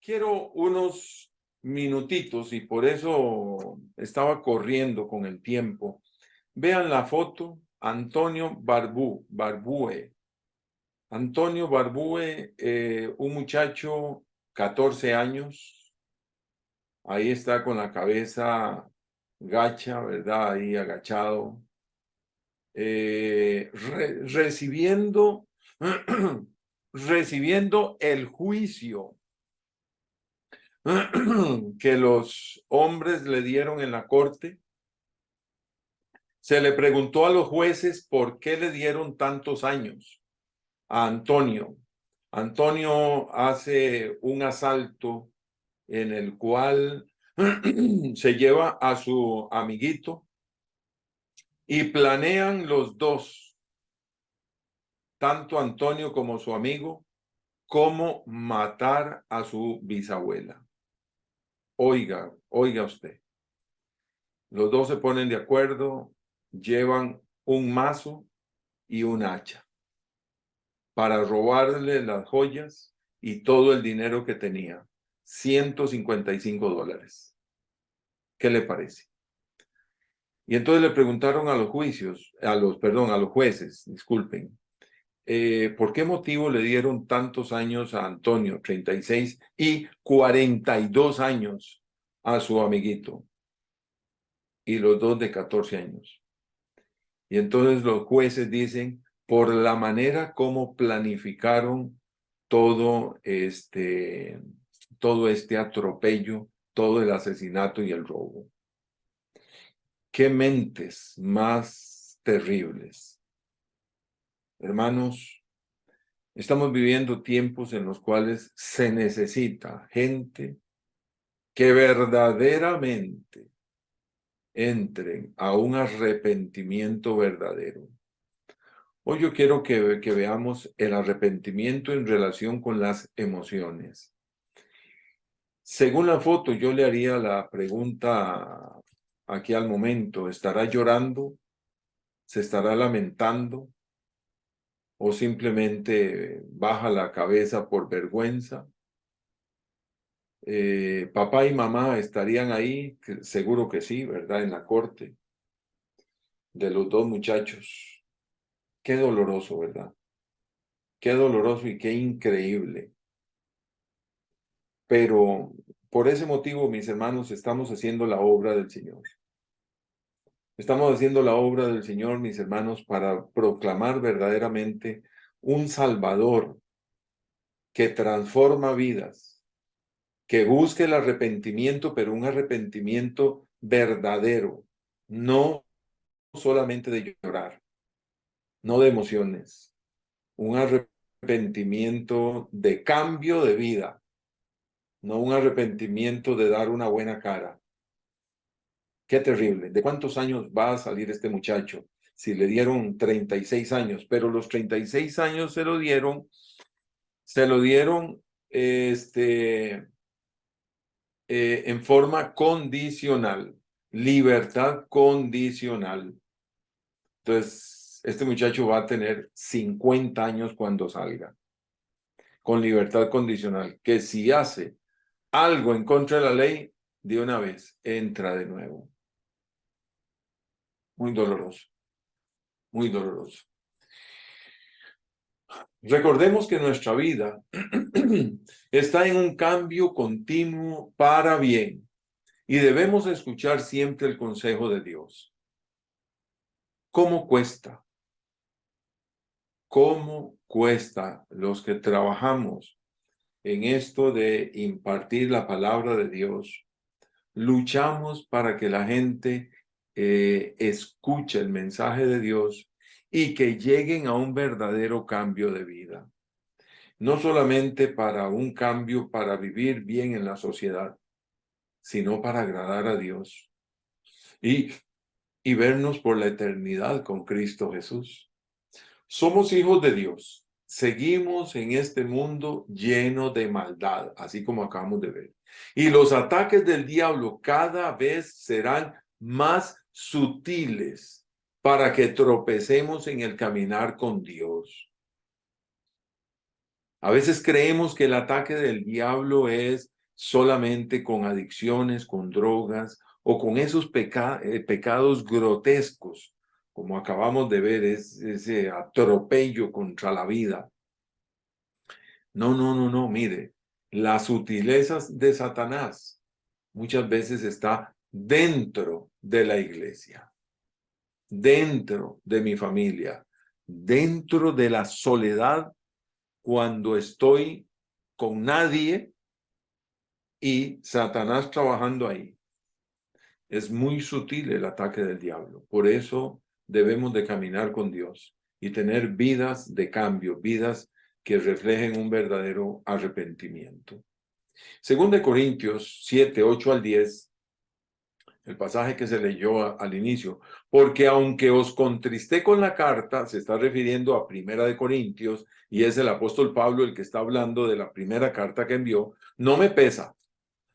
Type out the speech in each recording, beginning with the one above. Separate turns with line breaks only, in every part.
Quiero unos minutitos y por eso estaba corriendo con el tiempo. Vean la foto, Antonio Barbue. Antonio Barbue, un muchacho, 14 años, ahí está con la cabeza gacha, ¿verdad? Ahí agachado, recibiendo, recibiendo el juicio que los hombres le dieron en la corte. Se le preguntó a los jueces por qué le dieron tantos años a Antonio. Antonio hace un asalto en el cual se lleva a su amiguito y planean los dos, tanto Antonio como su amigo, cómo matar a su bisabuela. Oiga usted. Los dos se ponen de acuerdo, llevan un mazo y un hacha para robarle las joyas y todo el dinero que tenía, $155. ¿Qué le parece? Y entonces le preguntaron a los a los jueces, disculpen, ¿por qué motivo le dieron tantos años a Antonio, 36, y 42 años a su amiguito? Y los dos de 14 años. Y entonces los jueces dicen, por la manera como planificaron todo este atropello, todo el asesinato y el robo. ¡Qué mentes más terribles! Hermanos, estamos viviendo tiempos en los cuales se necesita gente que verdaderamente entren a un arrepentimiento verdadero. Hoy yo quiero que veamos el arrepentimiento en relación con las emociones. Según la foto, yo le haría la pregunta aquí al momento, ¿estará llorando? ¿Se estará lamentando? ¿O simplemente baja la cabeza por vergüenza? Papá y mamá estarían ahí, seguro que sí, ¿verdad? En la corte de los dos muchachos. Qué doloroso, ¿verdad? Qué doloroso y qué increíble. Pero por ese motivo, mis hermanos, estamos haciendo la obra del Señor. Estamos haciendo la obra del Señor, mis hermanos, para proclamar verdaderamente un Salvador que transforma vidas, que busque el arrepentimiento, pero un arrepentimiento verdadero, no solamente de llorar, no de emociones, un arrepentimiento de cambio de vida, no un arrepentimiento de dar una buena cara. Qué terrible. ¿De cuántos años va a salir este muchacho? Si le dieron 36 años, pero los 36 años se lo dieron en forma condicional, libertad condicional. Entonces, este muchacho va a tener 50 años cuando salga, con libertad condicional, que si hace algo en contra de la ley, de una vez entra de nuevo. Muy doloroso, muy doloroso. Recordemos que nuestra vida está en un cambio continuo para bien y debemos escuchar siempre el consejo de Dios. ¿Cómo cuesta? ¿Cómo cuesta los que trabajamos en esto de impartir la palabra de Dios? Luchamos para que la gente escuche el mensaje de Dios y que lleguen a un verdadero cambio de vida. No solamente para un cambio para vivir bien en la sociedad, sino para agradar a Dios y vernos por la eternidad con Cristo Jesús. Somos hijos de Dios. Seguimos en este mundo lleno de maldad, así como acabamos de ver. Y los ataques del diablo cada vez serán más sutiles para que tropecemos en el caminar con Dios. A veces creemos que el ataque del diablo es solamente con adicciones, con drogas o con esos pecados grotescos, como acabamos de ver, ese atropello contra la vida. No, no, no, no, mire, las sutilezas de Satanás muchas veces está dentro de la iglesia, dentro de mi familia, dentro de la soledad cuando estoy con nadie y Satanás trabajando ahí. Es muy sutil el ataque del diablo. Por eso debemos de caminar con Dios y tener vidas de cambio, vidas que reflejen un verdadero arrepentimiento. Según de Corintios 7, 8 al 10, el pasaje que se leyó al inicio, porque aunque os contristé con la carta, se está refiriendo a Primera de Corintios, y es el apóstol Pablo el que está hablando de la primera carta que envió, no me pesa,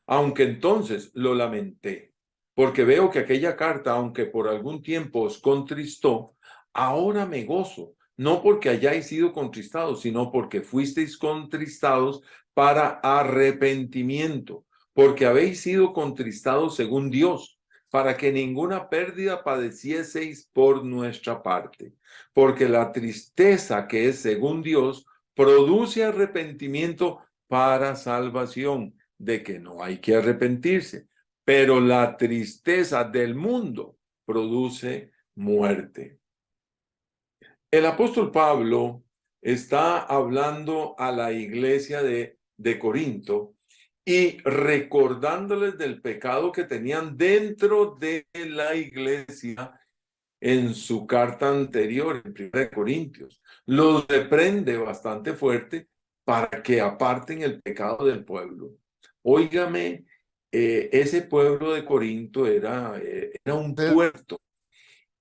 aunque entonces lo lamenté, porque veo que aquella carta, aunque por algún tiempo os contristó, ahora me gozo, no porque hayáis sido contristados, sino porque fuisteis contristados para arrepentimiento, porque habéis sido contristados según Dios, para que ninguna pérdida padecieseis por nuestra parte, porque la tristeza que es según Dios produce arrepentimiento para salvación, de que no hay que arrepentirse, pero la tristeza del mundo produce muerte. El apóstol Pablo está hablando a la iglesia de Corinto y recordándoles del pecado que tenían dentro de la iglesia en su carta anterior, en 1 Corintios. Los reprende bastante fuerte para que aparten el pecado del pueblo. Óigame, ese pueblo de Corinto era un puerto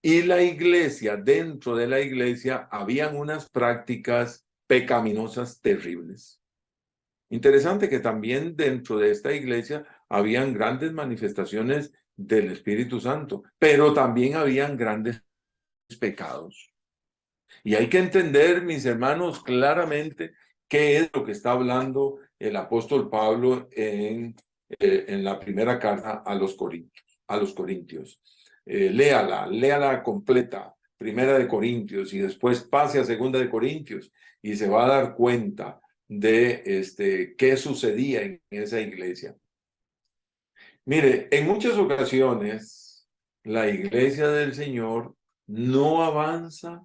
y la iglesia, dentro de la iglesia, habían unas prácticas pecaminosas terribles. Interesante que también dentro de esta iglesia habían grandes manifestaciones del Espíritu Santo, pero también habían grandes pecados. Y hay que entender, mis hermanos, claramente qué es lo que está hablando el apóstol Pablo en la primera carta a los Corintios. Léala completa, Primera de Corintios, y después pase a Segunda de Corintios, y se va a dar cuenta de qué sucedía en esa iglesia. Mire, en muchas ocasiones la iglesia del Señor no avanza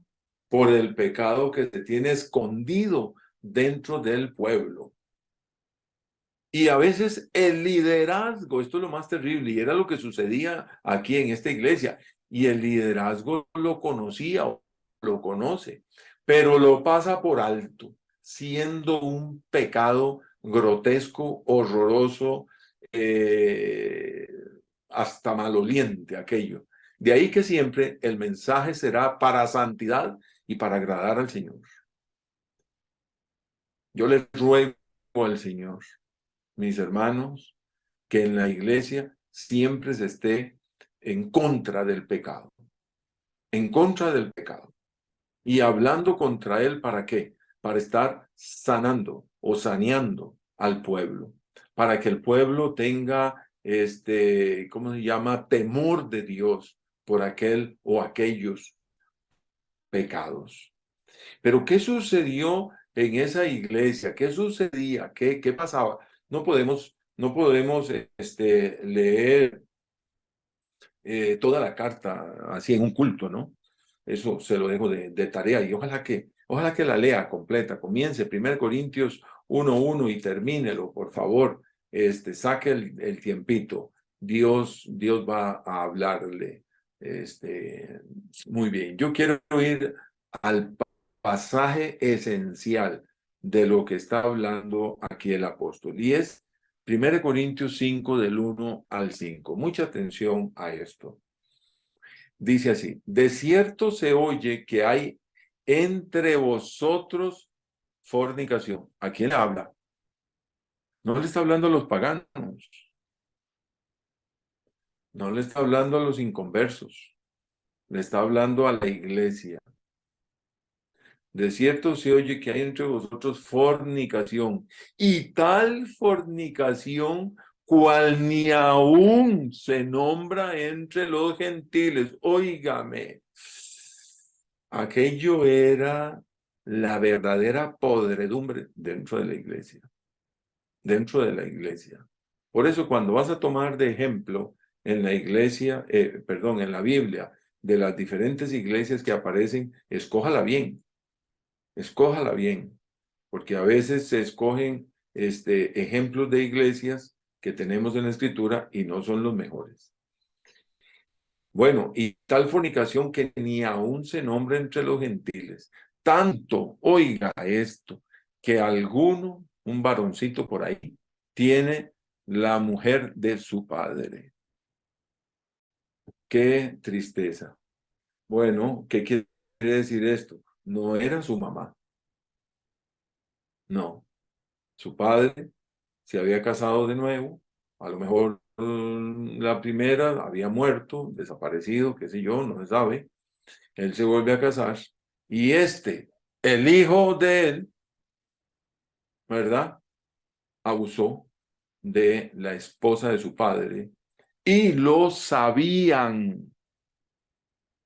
por el pecado que se tiene escondido dentro del pueblo. Y a veces el liderazgo, esto es lo más terrible, y era lo que sucedía aquí en esta iglesia, y el liderazgo lo conocía o lo conoce, pero lo pasa por alto, siendo un pecado grotesco, horroroso, eh, hasta maloliente aquello. De ahí que siempre el mensaje será para santidad y para agradar al Señor. Yo les ruego al Señor, mis hermanos, que en la iglesia siempre se esté en contra del pecado, en contra del pecado. Y hablando contra él, ¿para qué? Para estar sanando o saneando al pueblo, para que el pueblo tenga, ¿cómo se llama? Temor de Dios por aquel o aquellos pecados. Pero ¿qué sucedió en esa iglesia? ¿Qué sucedía? ¿Qué pasaba? No podemos leer toda la carta así en un culto, ¿no? Eso se lo dejo de tarea y ojalá que la lea completa. Comience 1 Corintios 1:1 y termínelo, por favor. Saque el tiempito. Dios va a hablarle. Muy bien. Yo quiero ir al pasaje esencial de lo que está hablando aquí el apóstol y es 1 Corintios 5 del 1 al 5. Mucha atención a esto. Dice así: de cierto se oye que hay entre vosotros fornicación. ¿A quién le habla? No le está hablando a los paganos, no le está hablando a los inconversos, le está hablando a la iglesia. De cierto se oye que hay entre vosotros fornicación, y tal fornicación cual ni aún se nombra entre los gentiles. Óigame, aquello era la verdadera podredumbre dentro de la iglesia, dentro de la iglesia. Por eso cuando vas a tomar de ejemplo en la iglesia, perdón, en la Biblia, de las diferentes iglesias que aparecen, escójala bien. Escójala bien, porque a veces se escogen ejemplos de iglesias que tenemos en la escritura y no son los mejores. Bueno, y tal fornicación que ni aún se nombra entre los gentiles. Tanto, oiga esto, que alguno, un varoncito por ahí, tiene la mujer de su padre. Qué tristeza. Bueno, ¿qué quiere decir esto? No era su mamá, no. Su padre se había casado de nuevo, a lo mejor la primera había muerto, desaparecido, qué sé yo, no se sabe. Él se vuelve a casar y el hijo de él, ¿verdad? Abusó de la esposa de su padre y lo sabían.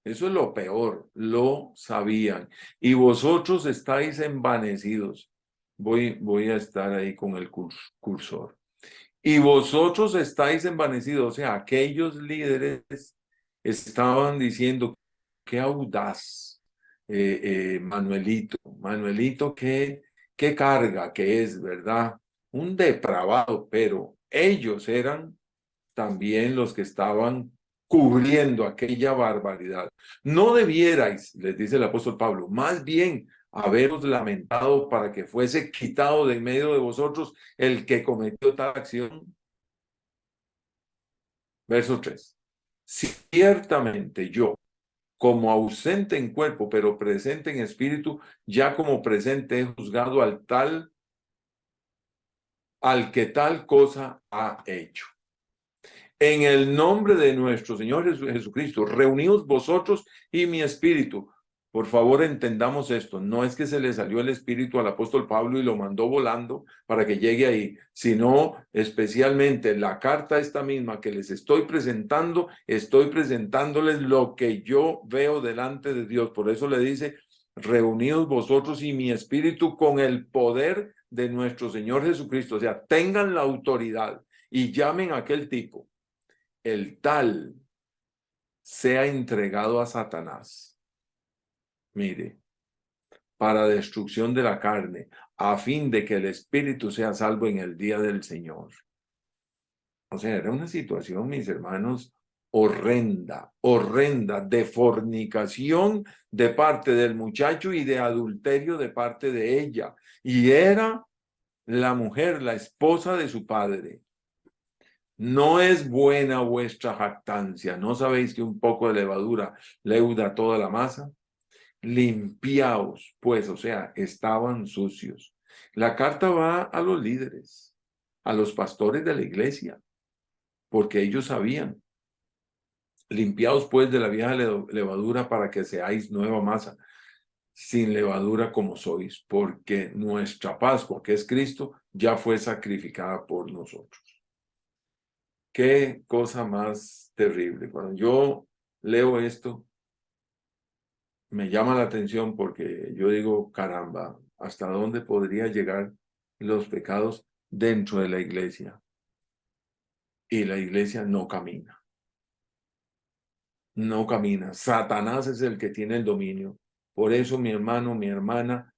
Eso es lo peor, lo sabían. Y vosotros estáis envanecidos. Voy a estar ahí con el cursor. Y vosotros estáis envanecidos, o sea, aquellos líderes estaban diciendo, qué audaz, Manuelito, Manuelito, qué carga que es, ¿verdad? Un depravado, pero ellos eran también los que estaban cubriendo aquella barbaridad. No debierais, les dice el apóstol Pablo, más bien haberos lamentado para que fuese quitado de en medio de vosotros el que cometió tal acción. Verso 3. Ciertamente yo, como ausente en cuerpo, pero presente en espíritu, ya como presente he juzgado al que tal cosa ha hecho. En el nombre de nuestro Señor Jesucristo, reunidos vosotros y mi espíritu. Por favor, entendamos esto. No es que se le salió el espíritu al apóstol Pablo y lo mandó volando para que llegue ahí, sino especialmente la carta esta misma que les estoy presentándoles lo que yo veo delante de Dios. Por eso le dice, reunidos vosotros y mi espíritu con el poder de nuestro Señor Jesucristo. O sea, tengan la autoridad y llamen a aquel tipo. El tal sea entregado a Satanás, mire, para destrucción de la carne, a fin de que el espíritu sea salvo en el día del Señor. O sea, era una situación, mis hermanos, horrenda, horrenda, de fornicación de parte del muchacho y de adulterio de parte de ella. Y era la mujer, la esposa de su padre. No es buena vuestra jactancia. ¿No sabéis que un poco de levadura leuda toda la masa? Limpiaos, pues, o sea, estaban sucios. La carta va a los líderes, a los pastores de la iglesia, porque ellos sabían. Limpiaos, pues, de la vieja levadura para que seáis nueva masa, sin levadura como sois, porque nuestra Pascua, que es Cristo, ya fue sacrificada por nosotros. Qué cosa más terrible. Cuando yo leo esto, me llama la atención porque yo digo, caramba, ¿hasta dónde podría llegar los pecados dentro de la iglesia? Y la iglesia no camina, no camina. Satanás es el que tiene el dominio. Por eso, mi hermano, mi hermana,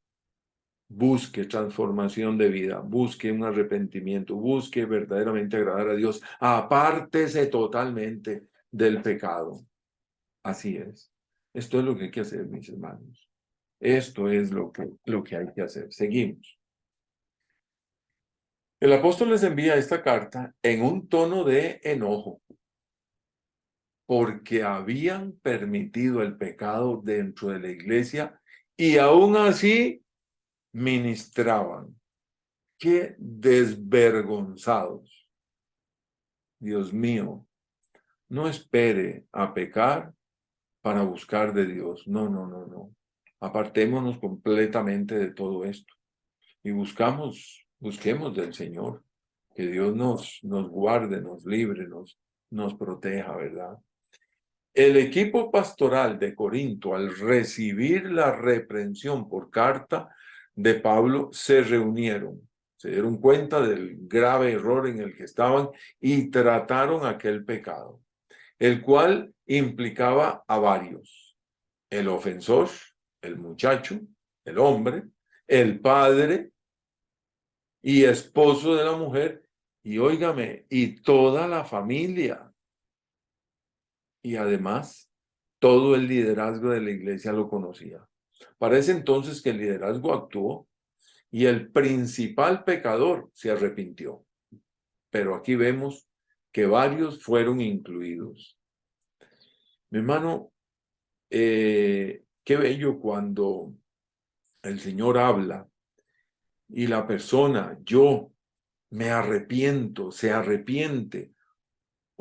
busque transformación de vida, busque un arrepentimiento, busque verdaderamente agradar a Dios. Apártese totalmente del pecado. Así es. Esto es lo que hay que hacer, mis hermanos. Esto es lo que hay que hacer. Seguimos. El apóstol les envía esta carta en un tono de enojo, porque habían permitido el pecado dentro de la iglesia y aún así ministraban. Qué desvergonzados. Dios mío, no espere a pecar para buscar de Dios. No, no, no, no. Apartémonos completamente de todo esto y busquemos del Señor, que Dios nos guarde, nos libre, nos proteja, ¿verdad? El equipo pastoral de Corinto, al recibir la reprensión por carta de Pablo, se reunieron, se dieron cuenta del grave error en el que estaban y trataron aquel pecado, el cual implicaba a varios: el ofensor, el muchacho, el hombre, el padre y esposo de la mujer, y óigame, y toda la familia. Y además, todo el liderazgo de la iglesia lo conocía. Parece entonces que el liderazgo actuó y el principal pecador se arrepintió. Pero aquí vemos que varios fueron incluidos. Mi hermano, qué bello cuando el Señor habla y la persona, yo me arrepiento, se arrepiente,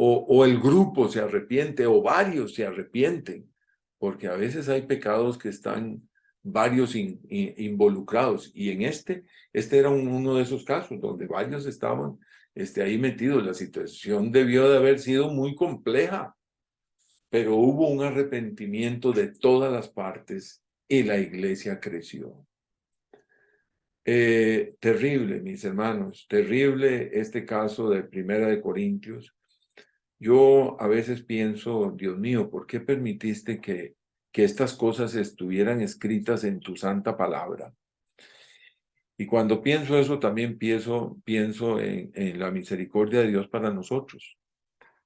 o el grupo se arrepiente, o varios se arrepienten, porque a veces hay pecados que están varios involucrados, y en este era uno de esos casos donde varios estaban ahí metidos. La situación debió de haber sido muy compleja, pero hubo un arrepentimiento de todas las partes y la iglesia creció. Terrible, mis hermanos, terrible este caso de Primera de Corintios. Yo a veces pienso, Dios mío, ¿por qué permitiste que estas cosas estuvieran escritas en tu santa palabra? Y cuando pienso eso, también pienso en la misericordia de Dios para nosotros,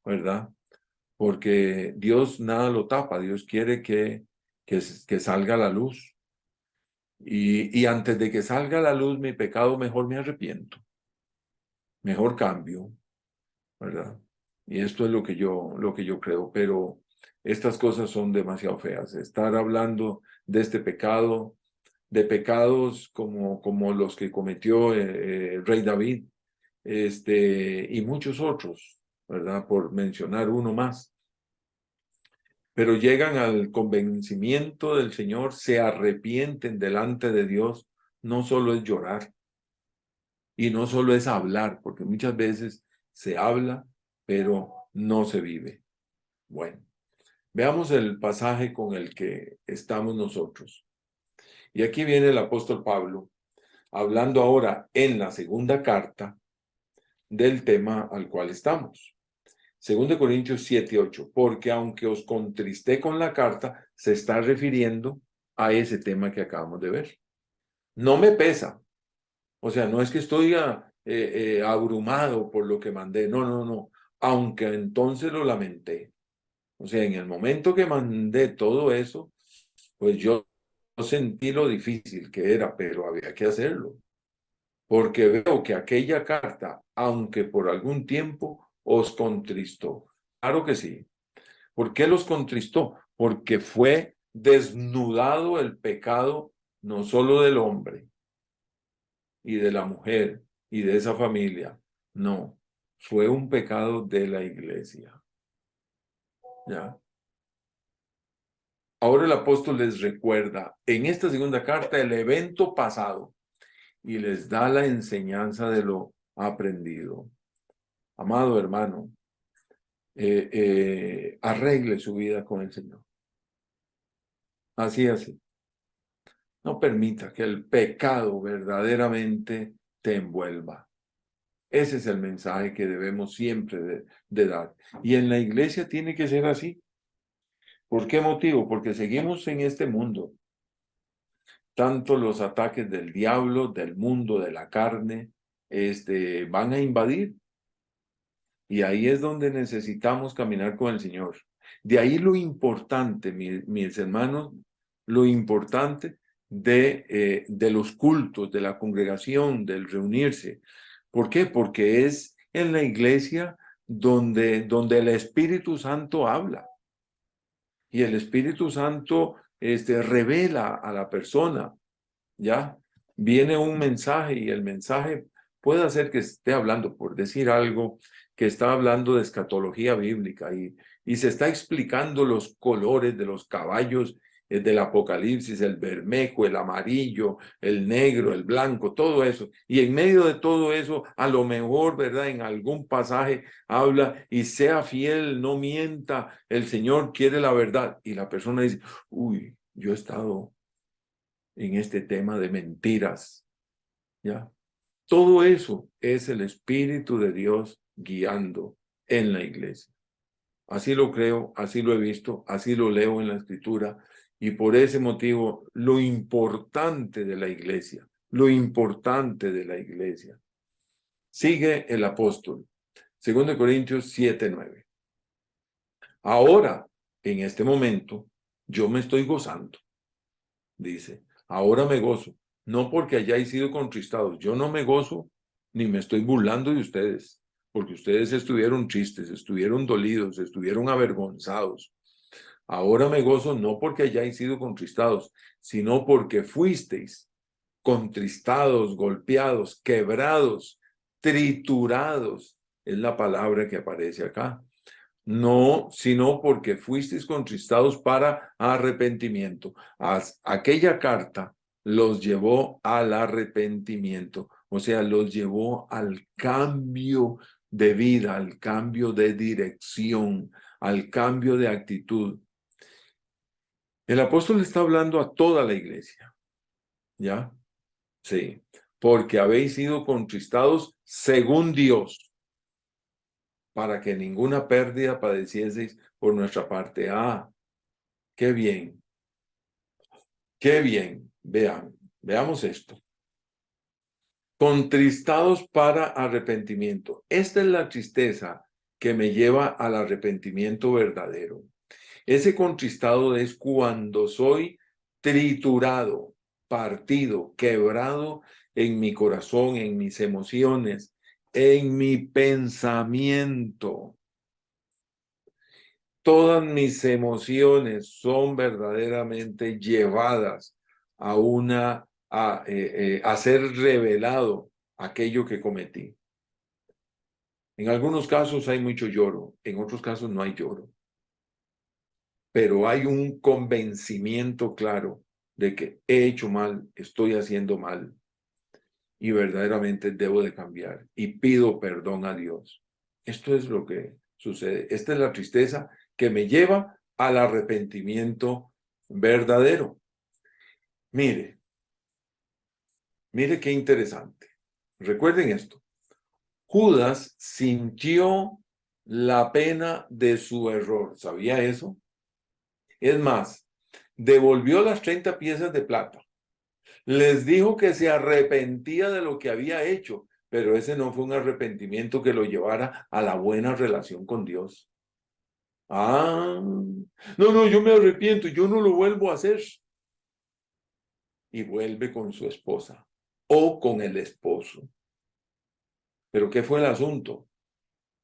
¿verdad? Porque Dios nada lo tapa, Dios quiere que salga a la luz. Y antes de que salga a la luz mi pecado, mejor me arrepiento, mejor cambio, ¿verdad? Y esto es lo que yo creo, pero estas cosas son demasiado feas. Estar hablando de este pecado, de pecados como los que cometió el rey David, y muchos otros, ¿verdad? Por mencionar uno más. Pero llegan al convencimiento del Señor, se arrepienten delante de Dios. No solo es llorar y no solo es hablar, porque muchas veces se habla, pero no se vive. Bueno, veamos el pasaje con el que estamos nosotros. Y aquí viene el apóstol Pablo, hablando ahora en la segunda carta del tema al cual estamos. 2 Corintios 7:8, porque aunque os contristé con la carta, se está refiriendo a ese tema que acabamos de ver. No me pesa, o sea, no es que estoy abrumado por lo que mandé, no, aunque entonces lo lamenté. O sea, en el momento que mandé todo eso, pues yo sentí lo difícil que era, pero había que hacerlo, porque veo que aquella carta, aunque por algún tiempo, os contristó. Claro que sí. ¿Por qué los contristó? Porque fue desnudado el pecado, no solo del hombre y de la mujer y de esa familia, no, fue un pecado de la iglesia. ¿Ya? Ahora el apóstol les recuerda en esta segunda carta el evento pasado y les da la enseñanza de lo aprendido. Amado hermano, arregle su vida con el Señor. Así. No permita que el pecado verdaderamente te envuelva. Ese es el mensaje que debemos siempre de dar. Y en la iglesia tiene que ser así. ¿Por qué motivo? Porque seguimos en este mundo. Tanto los ataques del diablo, del mundo, de la carne, van a invadir. Y ahí es donde necesitamos caminar con el Señor. De ahí lo importante, mis hermanos, lo importante de los cultos, de la congregación, del reunirse. ¿Por qué? Porque es en la iglesia donde el Espíritu Santo habla. Y el Espíritu Santo revela a la persona, ¿ya? Viene un mensaje y el mensaje puede hacer que esté hablando, por decir algo, que está hablando de escatología bíblica y se está explicando los colores de los caballos del Apocalipsis, el bermejo, el amarillo, el negro, el blanco, todo eso. Y en medio de todo eso, a lo mejor, ¿verdad? En algún pasaje habla y sea fiel, no mienta, el Señor quiere la verdad. Y la persona dice, uy, yo he estado en este tema de mentiras, ¿ya? Todo eso es el Espíritu de Dios guiando en la iglesia. Así lo creo, así lo he visto, así lo leo en la Escritura. Y por ese motivo, lo importante de la iglesia, lo importante de la iglesia. Sigue el apóstol, 2 Corintios 7:9. Ahora, en este momento, yo me estoy gozando. Dice, ahora me gozo, no porque hayáis sido contristados. Yo no me gozo ni me estoy burlando de ustedes, porque ustedes estuvieron tristes, estuvieron dolidos, estuvieron avergonzados. Ahora me gozo no porque hayáis sido contristados, sino porque fuisteis contristados, golpeados, quebrados, triturados. Es la palabra que aparece acá. No, sino porque fuisteis contristados para arrepentimiento. Aquella carta los llevó al arrepentimiento, o sea, los llevó al cambio de vida, al cambio de dirección, al cambio de actitud. El apóstol está hablando a toda la iglesia, ¿ya? Sí, porque habéis sido contristados según Dios, para que ninguna pérdida padecieseis por nuestra parte. Ah, qué bien, qué bien. Veamos esto. Contristados para arrepentimiento. Esta es la tristeza que me lleva al arrepentimiento verdadero. Ese contristado es cuando soy triturado, partido, quebrado en mi corazón, en mis emociones, en mi pensamiento. Todas mis emociones son verdaderamente llevadas a ser revelado aquello que cometí. En algunos casos hay mucho lloro, en otros casos no hay lloro. Pero hay un convencimiento claro de que he hecho mal, estoy haciendo mal y verdaderamente debo de cambiar y pido perdón a Dios. Esto es lo que sucede. Esta es la tristeza que me lleva al arrepentimiento verdadero. Mire qué interesante. Recuerden esto. Judas sintió la pena de su error. ¿Sabía eso? Es más, devolvió las 30 piezas de plata. Les dijo que se arrepentía de lo que había hecho, pero ese no fue un arrepentimiento que lo llevara a la buena relación con Dios. Ah, no, yo me arrepiento, yo no lo vuelvo a hacer. Y vuelve con su esposa o con el esposo. ¿Pero qué fue el asunto?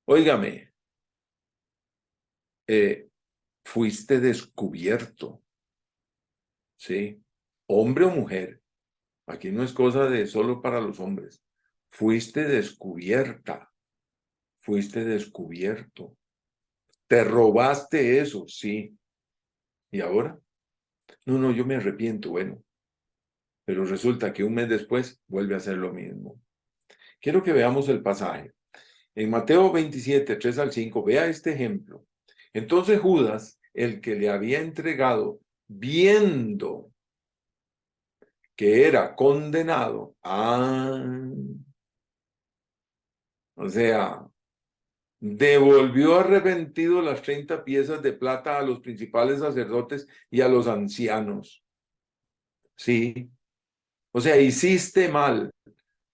Óigame, fuiste descubierto, ¿sí? Hombre o mujer. Aquí no es cosa de solo para los hombres. Fuiste descubierta. Fuiste descubierto. Te robaste eso, sí. ¿Y ahora? No, yo me arrepiento, bueno. Pero resulta que un mes después vuelve a hacer lo mismo. Quiero que veamos el pasaje. En Mateo 27, 3 al 5, vea este ejemplo. Entonces Judas, el que le había entregado, viendo que era condenado, o sea, devolvió arrepentido las 30 piezas de plata a los principales sacerdotes y a los ancianos. Sí, o sea, hiciste mal.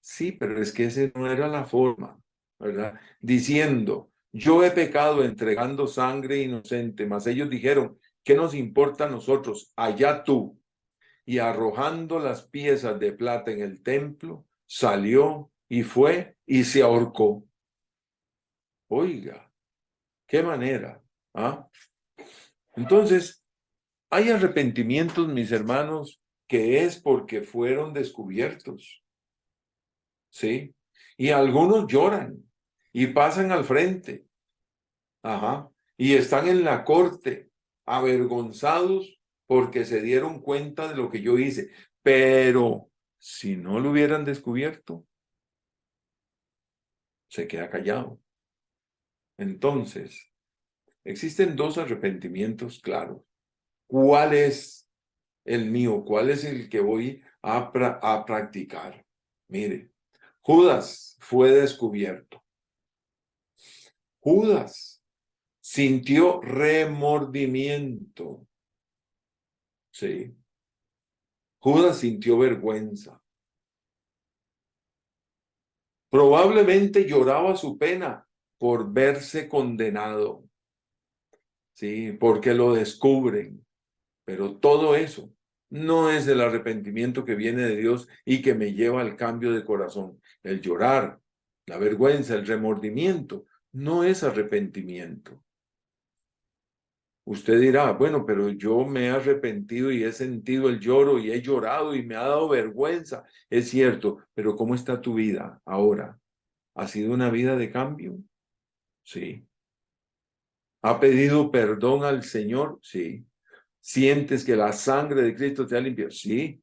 Sí, pero es que esa no era la forma, ¿verdad? Diciendo, yo he pecado entregando sangre inocente, mas ellos dijeron, ¿qué nos importa a nosotros? Allá tú. Y arrojando las piezas de plata en el templo, salió y fue y se ahorcó. Oiga, qué manera, ¿ah? Entonces, hay arrepentimientos, mis hermanos, que es porque fueron descubiertos, ¿sí? Y algunos lloran y pasan al frente, ajá, y están en la corte, avergonzados porque se dieron cuenta de lo que yo hice. Pero si no lo hubieran descubierto, se queda callado. Entonces, existen dos arrepentimientos claros. ¿Cuál es el mío? ¿Cuál es el que voy a practicar? Mire, Judas fue descubierto. Judas sintió remordimiento. Sí. Judas sintió vergüenza. Probablemente lloraba su pena por verse condenado. Sí, porque lo descubren. Pero todo eso no es el arrepentimiento que viene de Dios y que me lleva al cambio de corazón. El llorar, la vergüenza, el remordimiento, no es arrepentimiento. Usted dirá, bueno, pero yo me he arrepentido y he sentido el lloro y he llorado y me ha dado vergüenza. Es cierto, pero ¿cómo está tu vida ahora? ¿Ha sido una vida de cambio? Sí. ¿Ha pedido perdón al Señor? Sí. ¿Sientes que la sangre de Cristo te ha limpiado? Sí.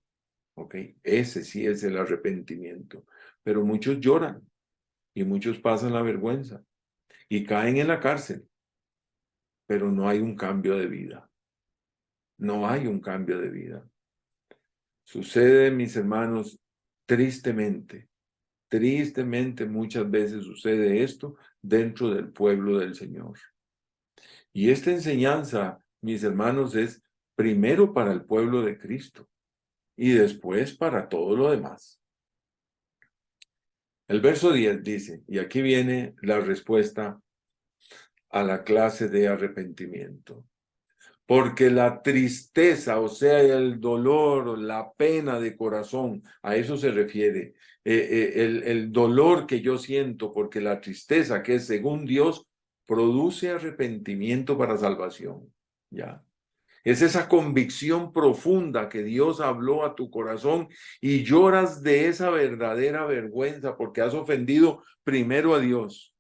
Ok, ese sí es el arrepentimiento. Pero muchos lloran y muchos pasan la vergüenza y caen en la cárcel, pero no hay un cambio de vida. No hay un cambio de vida. Sucede, mis hermanos, tristemente, tristemente muchas veces sucede esto dentro del pueblo del Señor. Y esta enseñanza, mis hermanos, es primero para el pueblo de Cristo y después para todo lo demás. El verso 10 dice, y aquí viene la respuesta a la clase de arrepentimiento. Porque la tristeza, o sea, el dolor, la pena de corazón, a eso se refiere. El dolor que yo siento, porque la tristeza, que es según Dios, produce arrepentimiento para salvación. ¿Ya? Es esa convicción profunda que Dios habló a tu corazón y lloras de esa verdadera vergüenza porque has ofendido primero a Dios.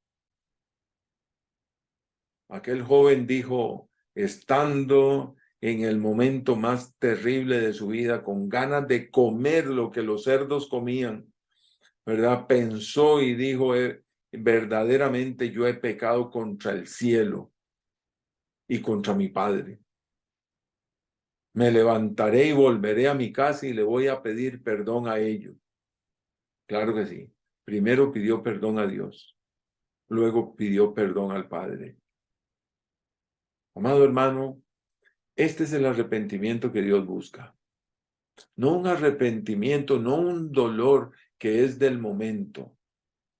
Aquel joven dijo, estando en el momento más terrible de su vida, con ganas de comer lo que los cerdos comían, ¿verdad? Pensó y dijo, verdaderamente yo he pecado contra el cielo y contra mi Padre. Me levantaré y volveré a mi casa y le voy a pedir perdón a ellos. Claro que sí. Primero pidió perdón a Dios, luego pidió perdón al Padre. Amado hermano, este es el arrepentimiento que Dios busca. No un arrepentimiento, no un dolor que es del momento,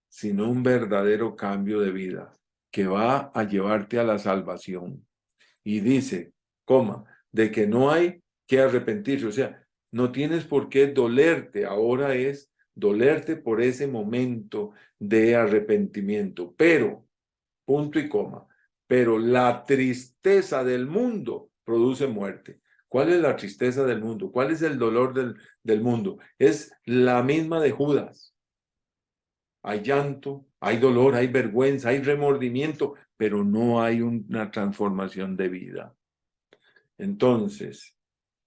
sino un verdadero cambio de vida que va a llevarte a la salvación. Y dice, de que no hay que arrepentirse. O sea, no tienes por qué dolerte. Ahora es dolerte por ese momento de arrepentimiento. Pero, punto y coma, pero la tristeza del mundo produce muerte. ¿Cuál es la tristeza del mundo? ¿Cuál es el dolor del mundo? Es la misma de Judas. Hay llanto, hay dolor, hay vergüenza, hay remordimiento, pero no hay una transformación de vida. Entonces,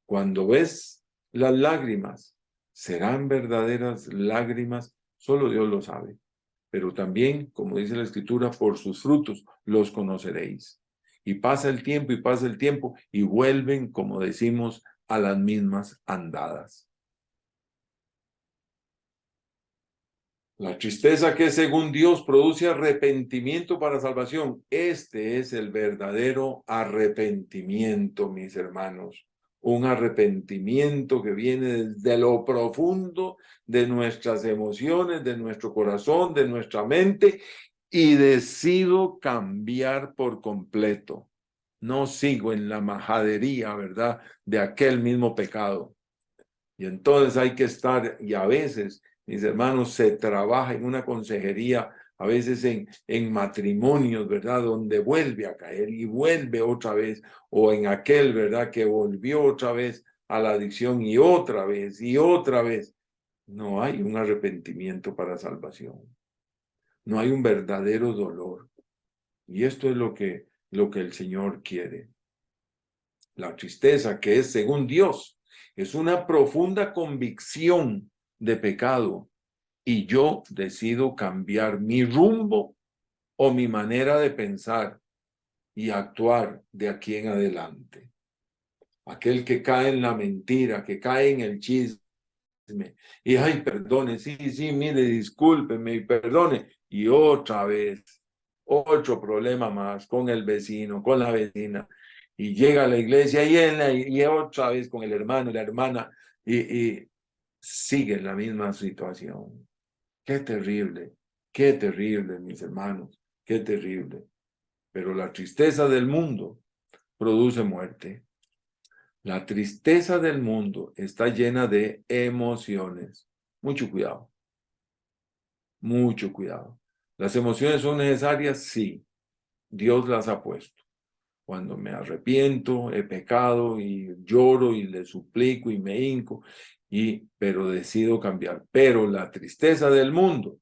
cuando ves las lágrimas, ¿serán verdaderas lágrimas? Solo Dios lo sabe. Pero también, como dice la Escritura, por sus frutos los conoceréis. Y pasa el tiempo y pasa el tiempo y vuelven, como decimos, a las mismas andadas. La tristeza que según Dios produce arrepentimiento para salvación. Este es el verdadero arrepentimiento, mis hermanos. Un arrepentimiento que viene desde lo profundo de nuestras emociones, de nuestro corazón, de nuestra mente, y decido cambiar por completo. No sigo en la majadería, ¿verdad?, de aquel mismo pecado. Y entonces hay que estar, y a veces, mis hermanos, se trabaja en una consejería, a veces en matrimonios, ¿verdad? Donde vuelve a caer y vuelve otra vez, o en aquel, ¿verdad? Que volvió otra vez a la adicción y otra vez y otra vez. No hay un arrepentimiento para salvación. No hay un verdadero dolor. Y esto es lo que el Señor quiere. La tristeza, que es según Dios, es una profunda convicción de pecado y yo decido cambiar mi rumbo o mi manera de pensar y actuar de aquí en adelante. Aquel que cae en la mentira, que cae en el chisme, y ay, perdone, sí, sí, mire, discúlpeme y perdone, y otra vez, otro problema más con el vecino, con la vecina, y llega a la iglesia y otra vez con el hermano y la hermana, y sigue en la misma situación. Qué terrible, mis hermanos, qué terrible. Pero la tristeza del mundo produce muerte. La tristeza del mundo está llena de emociones. Mucho cuidado, mucho cuidado. ¿Las emociones son necesarias? Sí, Dios las ha puesto. Cuando me arrepiento, he pecado y lloro y le suplico y me hinco, pero decido cambiar. Pero la tristeza del mundo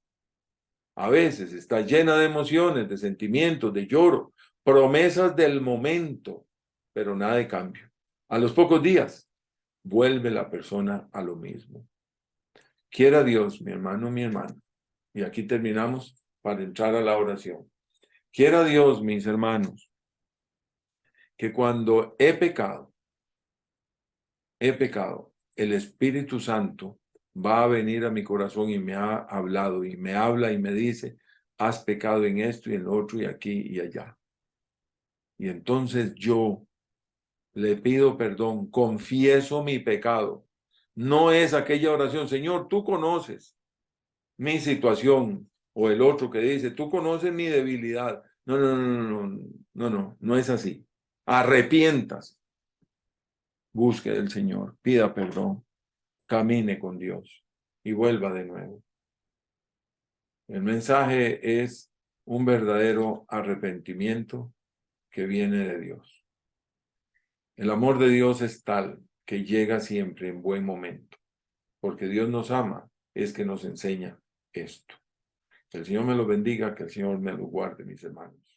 a veces está llena de emociones, de sentimientos, de lloro, promesas del momento, pero nada de cambio. A los pocos días vuelve la persona a lo mismo. Quiera Dios, mi hermano, mi hermana, y aquí terminamos para entrar a la oración. Quiera Dios, mis hermanos, que cuando he pecado, el Espíritu Santo va a venir a mi corazón y me ha hablado y me habla y me dice, has pecado en esto y en lo otro y aquí y allá. Y entonces yo le pido perdón, confieso mi pecado. No es aquella oración, Señor, tú conoces mi situación, o el otro que dice, tú conoces mi debilidad. No, no, no, no, no, no, no, no es así. Arrepientas, busque del Señor, pida perdón, camine con Dios y vuelva de nuevo. El mensaje es un verdadero arrepentimiento que viene de Dios. El amor de Dios es tal que llega siempre en buen momento, porque Dios nos ama, es que nos enseña esto. Que el Señor me lo bendiga, que el Señor me lo guarde, mis hermanos.